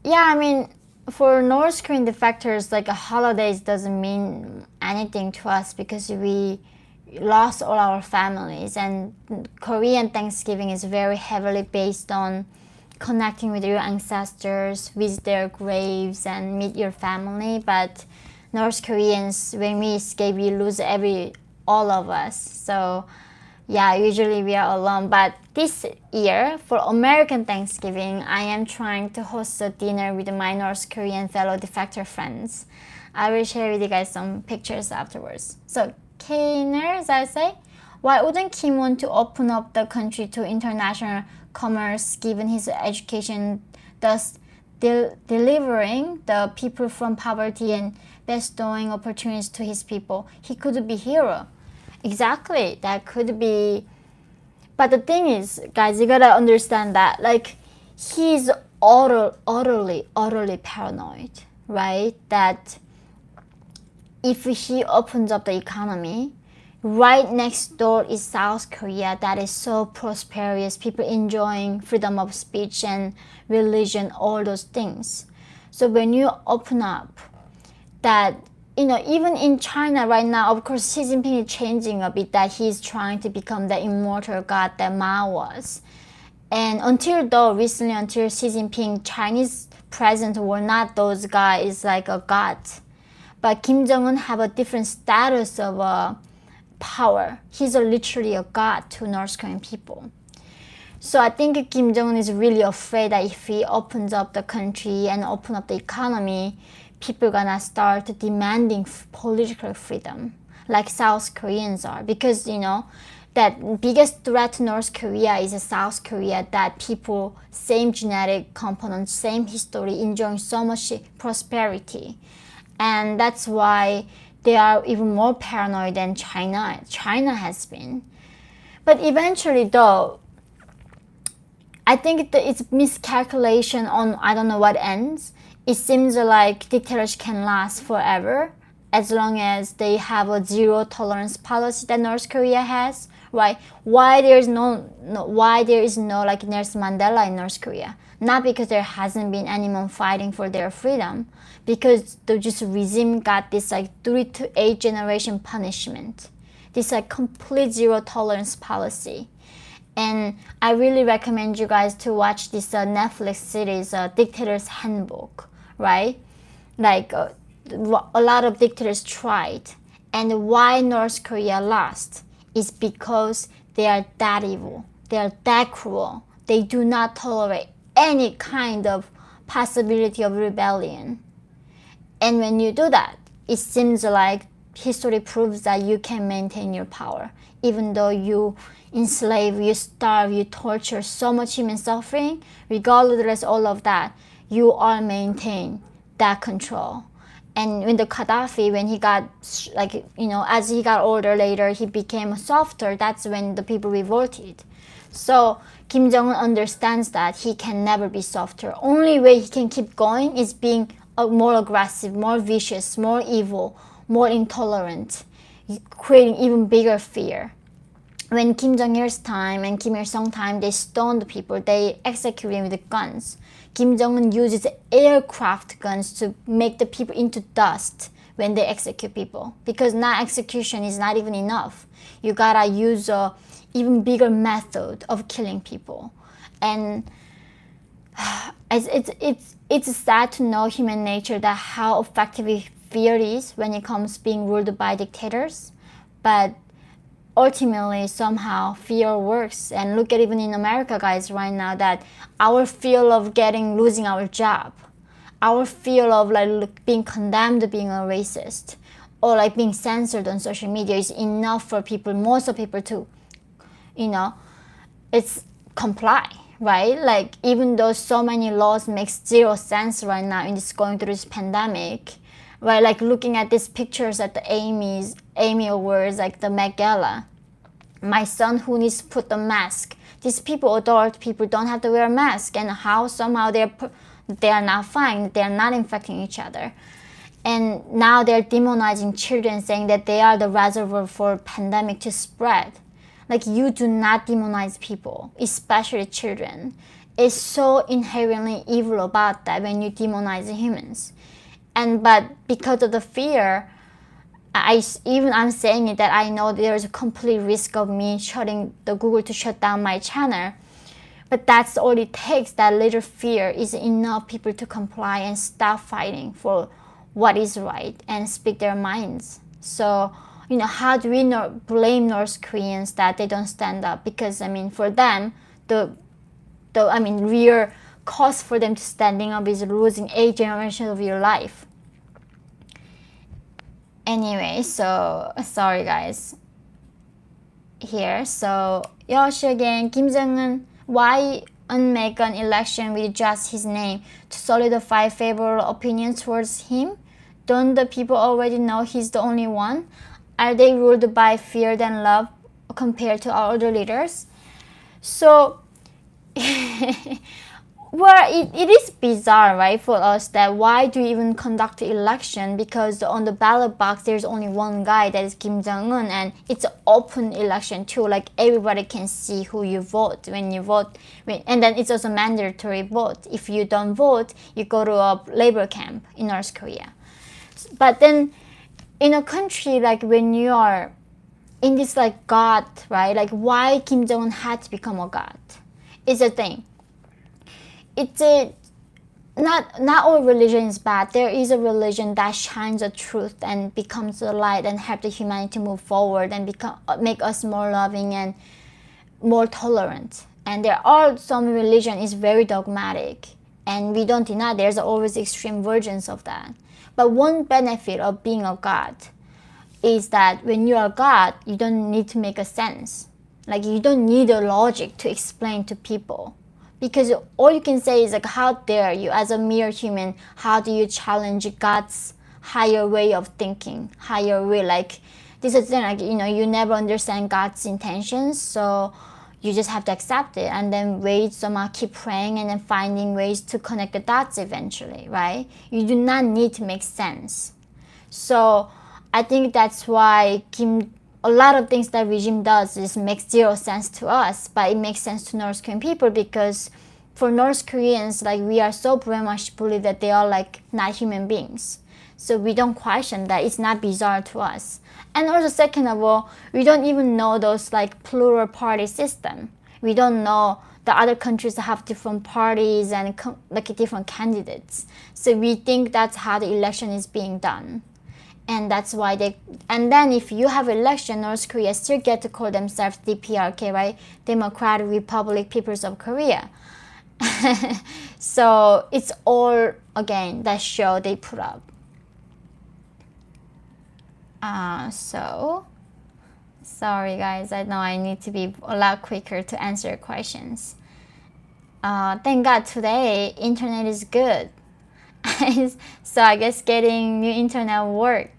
Yeah, I mean, for North Korean defectors, like a holidays doesn't mean anything to us because we lost all our families, and Korean Thanksgiving is very heavily based on connecting with your ancestors, visit their graves, and meet your family. But North Koreans, when we escape, we lose all of us. So yeah, usually we are alone. But this year, for American Thanksgiving, I am trying to host a dinner with my North Korean fellow defector friends. I will share with you guys some pictures afterwards. So, Kaner, I say, why wouldn't Kim want to open up the country to international commerce given his education, thus delivering the people from poverty and bestowing opportunities to his people? He could be hero. Exactly, that could be. But the thing is, guys, you gotta understand that, like, he's utterly paranoid, right? That if he opens up the economy, right next door is South Korea that is so prosperous, people enjoying freedom of speech and religion, all those things. So when you open up that, even in China right now, of course, Xi Jinping is changing a bit, that he's trying to become the immortal god that Mao was. And recently, until Xi Jinping, Chinese presidents were not those guys like a god. But Kim Jong Un have a different status of power. He's literally a god to North Korean people. So I think Kim Jong Un is really afraid that if he opens up the country and open up the economy, people gonna start demanding political freedom, like South Koreans are, because that biggest threat to North Korea is South Korea, that people, same genetic components, same history, enjoying so much prosperity, and that's why they are even more paranoid than China has been. But eventually, though, I think it's miscalculation on I don't know what ends. It seems like dictators can last forever as long as they have a zero tolerance policy that North Korea has, right? Why there is no like Nelson Mandela in North Korea? Not because there hasn't been anyone fighting for their freedom, because the just regime got this like 3 to 8 generation punishment, this like complete zero tolerance policy. And I really recommend you guys to watch this Netflix series, Dictators Handbook, right? Like a lot of dictators tried. And why North Korea lost is because they are that evil. They are that cruel. They do not tolerate any kind of possibility of rebellion. And when you do that, it seems like history proves that you can maintain your power. Even though you enslave, you starve, you torture, so much human suffering, regardless of all of that, you all maintain that control. And when the Gaddafi, when he got, as he got older later, he became softer, that's when the people revolted. So Kim Jong Un understands that he can never be softer. Only way he can keep going is being more aggressive, more vicious, more evil, more intolerant, creating even bigger fear. When Kim Jong-il's time and Kim Il-sung time, they stoned people, they executed with guns. Kim Jong-un uses aircraft guns to make the people into dust when they execute people. Because now execution is not even enough. You gotta use a even bigger method of killing people. And it's sad to know human nature, that how effective fear is when it comes being ruled by dictators. But ultimately, somehow, fear works. And look at even in America, guys, right now, that our fear of losing our job, our fear of being condemned, being a racist, or being censored on social media is enough for people, most of people to, it's comply, right? Even though so many laws makes zero sense right now in this going through this pandemic, right? Looking at these pictures at the Emmy Awards, the Met Gala. My son who needs to put the mask. These people, adult people, don't have to wear a mask, and how somehow they are not fine. They are not infecting each other. And now they're demonizing children, saying that they are the reservoir for pandemic to spread. You do not demonize people, especially children. is so inherently evil about that when you demonize humans. But because of the fear, I'm saying it, that I know there's a complete risk of me shutting the Google to shut down my channel. But that's all it takes. That little fear is enough people to comply and stop fighting for what is right and speak their minds. So, how do we blame North Koreans that they don't stand up? Because, for them, the real cost for them to standing up is losing 8 generations of your life. Anyway, so sorry guys. Here, so Yoshi again, Kim Jong Un, why unmake an election with just his name to solidify favorable opinions towards him? Don't the people already know he's the only one? Are they ruled by fear than love compared to our other leaders? So, well, it is bizarre, right, for us, that why do we even conduct the election? Because on the ballot box, there's only one guy, that is Kim Jong Un, and it's an open election too. Like, everybody can see who you vote when you vote, and then it's also mandatory vote. If you don't vote, you go to a labor camp in North Korea. But then, in a country like when you are in this like God, right? Like, why Kim Jong Un had to become a God? It's a thing. It's not all religion is bad. There is a religion that shines the truth and becomes the light and help the humanity move forward and make us more loving and more tolerant. And there are some religion is very dogmatic, and we don't deny there's always extreme versions of that. But one benefit of being a God is that when you are God, you don't need to make a sense. Like, you don't need a logic to explain to people. Because all you can say is like, how dare you, as a mere human, how do you challenge God's higher way of thinking, higher way? Like, this is the thing, like, you never understand God's intentions, so you just have to accept it and then wait, somehow keep praying and then finding ways to connect the dots eventually, right? You do not need to make sense. So I think that's why a lot of things that regime does just makes zero sense to us, but it makes sense to North Korean people, because for North Koreans, like, we are so brainwashed to believe that they are like not human beings. So we don't question that. It's not bizarre to us. And also, second of all, we don't even know those like plural party system. We don't know the other countries have different parties and like different candidates. So we think that's how the election is being done. And that's why and then if you have election, North Korea still get to call themselves DPRK, right? Democratic Republic Peoples of Korea. So it's all, again, that show they put up. So, sorry guys, I know I need to be a lot quicker to answer questions. Thank God today, internet is good. So I guess getting new internet worked.